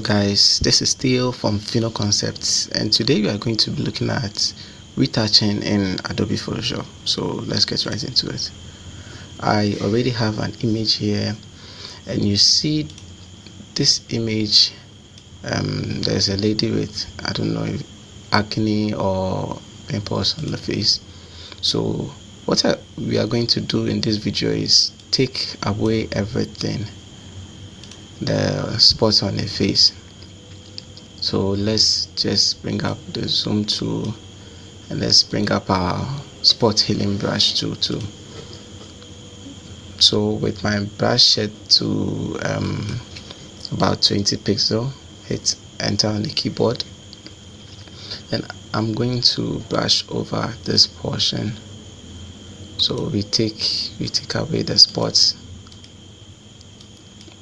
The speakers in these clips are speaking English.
Hello guys, this is Theo from Fino Concepts, and today we are going to be looking at retouching in Adobe Photoshop. So let's get right into it. I already have an image here, and you see this image. There's a lady with, I don't know, if acne or pimples on the face. So what we are going to do in this video is take away everything, the spots on the face. So let's just bring up the zoom tool and let's bring up our spot healing brush tool too. So with my brush set to about 20 pixel, hit enter on the keyboard, and I'm going to brush over this portion. So we take away the spots.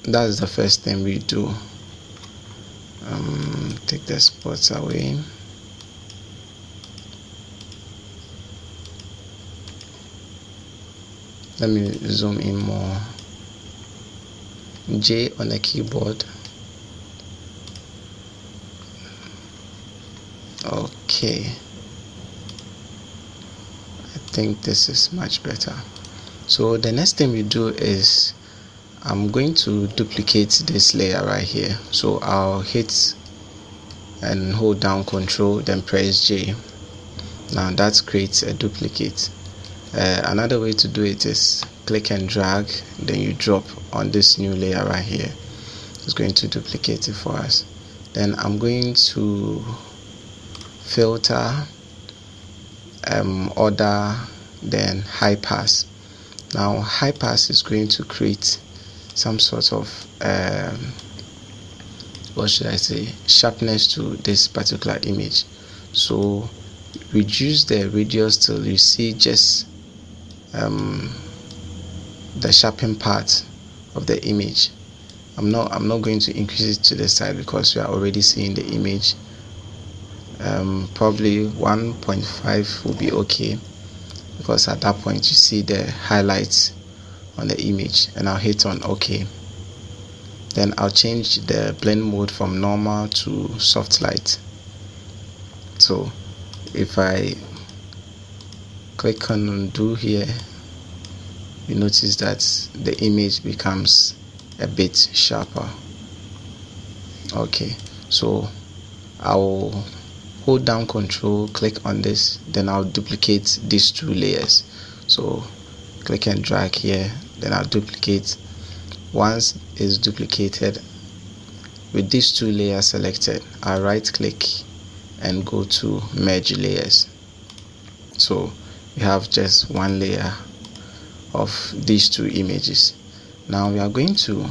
That's the first thing we do. Take the spots away. Let me zoom in more. J on the keyboard. Okay, I think this is much better. So the next thing we do is I'm going to duplicate this layer right here. So I'll hit and hold down Control, then press J. Now that creates a duplicate. Another way to do it is click and drag, then you drop on this new layer right here. It's going to duplicate it for us. Then I'm going to filter, order, then high pass. Now high pass is going to create some sort of what should I say, sharpness to this particular image. So reduce the radius till you see just the sharpened part of the image. I'm not going to increase it to the side because we are already seeing the image. Probably 1.5 will be okay, because at that point you see the highlights on the image, and I'll hit on OK. Then I'll change the blend mode from normal to soft light. So if I click on undo here, you notice that the image becomes a bit sharper. Okay, so I'll hold down Control, click on this, then I'll duplicate these two layers. So click and drag here, then I'll duplicate. Once it's duplicated, with these two layers selected, I'll right click and go to merge layers. So we have just one layer of these two images. Now we are going to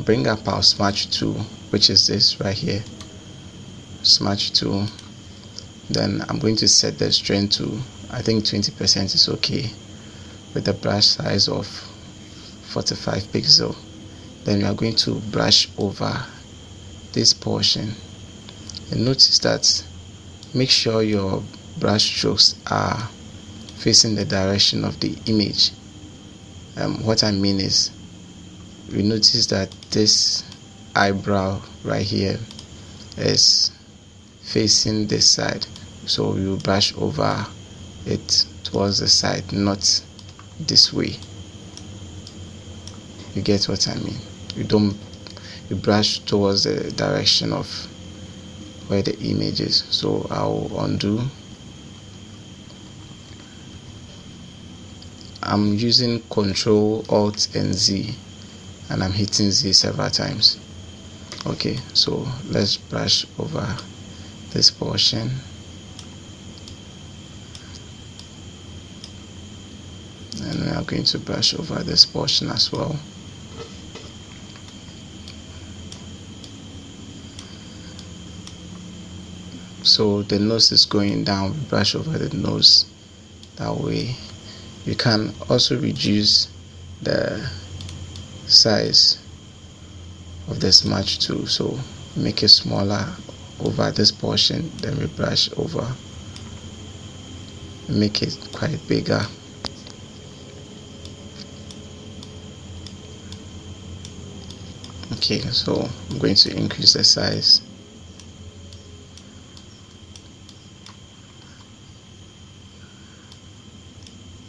bring up our smudge tool, which is this right here, smudge tool. Then I'm going to set the strength to, I think 20% is okay, with a brush size of 45 pixel. Then we are going to brush over this portion, and notice that make sure your brush strokes are facing the direction of the image. What I mean is, you notice that this eyebrow right here is facing this side, so you brush over it towards the side, not this way. You get what I mean? You brush towards the direction of where the image is. So I'll undo. I'm using Control, Alt and Z, and I'm hitting Z several times. Okay, so let's brush over this portion. And we are going to brush over this portion as well. So the nose is going down, we brush over the nose that way. You can also reduce the size of the smudge tool, so make it smaller over this portion, then we brush over, make it quite bigger. Okay, so I'm going to increase the size.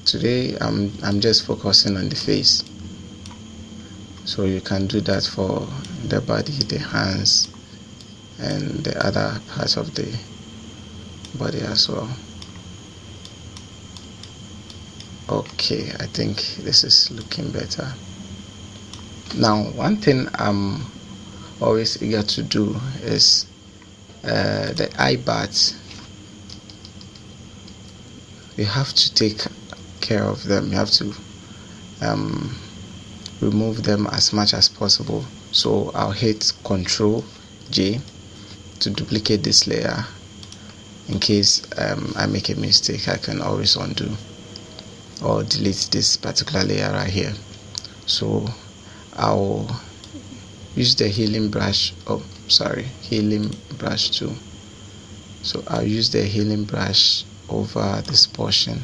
Today I'm just focusing on the face, so you can do that for the body, the hands, and the other parts of the body as well. Okay, I think this is looking better. Now, one thing I'm always eager to do is the eye bats. You have to take care of them. You have to remove them as much as possible. So I'll hit Ctrl J to duplicate this layer. In case I make a mistake, I can always undo or delete this particular layer right here. So I'll use the healing brush, healing brush too. So I'll use the healing brush over this portion.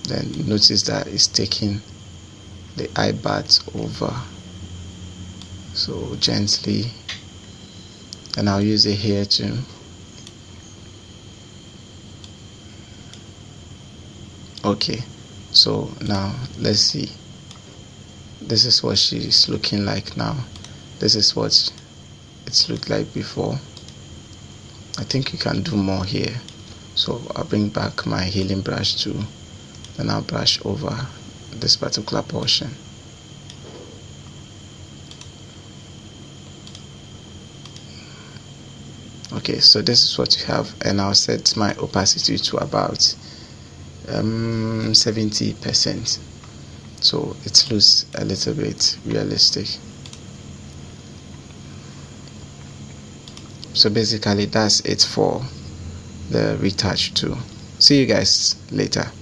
Then notice that it's taking the eye bat over, so gently, and I'll use it here too. Okay, so now let's see. This is what she's looking like now. This is what it's looked like before. I think you can do more here. So I'll bring back my healing brush too, and I'll brush over this particular portion. Okay, so this is what you have, and I'll set my opacity to about 70%, so it looks a little bit realistic. So basically that's it for the retouch tool. See you guys later.